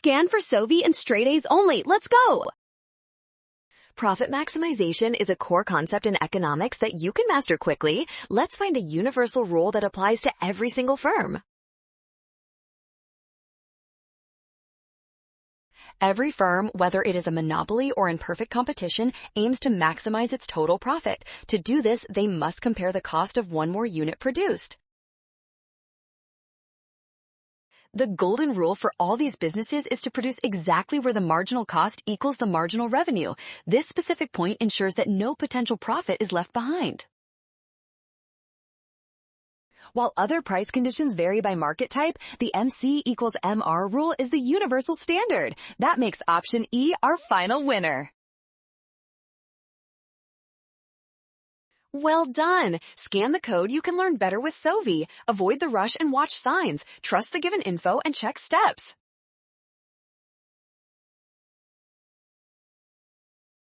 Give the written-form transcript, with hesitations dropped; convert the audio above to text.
Scan for Sovi and straight A's only. Let's go! Profit maximization is a core concept in economics that you can master quickly. Let's find a universal rule that applies to every single firm. Every firm, whether it is a monopoly or in perfect competition, aims to maximize its total profit. To do this, they must compare the cost of one more unit produced. The golden rule for all these businesses is to produce exactly where the marginal cost equals the marginal revenue. This specific point ensures that no potential profit is left behind. While other price conditions vary by market type, the MC equals MR rule is the universal standard. That makes option E our final winner. Well done! Scan the code, you can learn better with Sovi. Avoid the rush and watch signs. Trust the given info and check steps.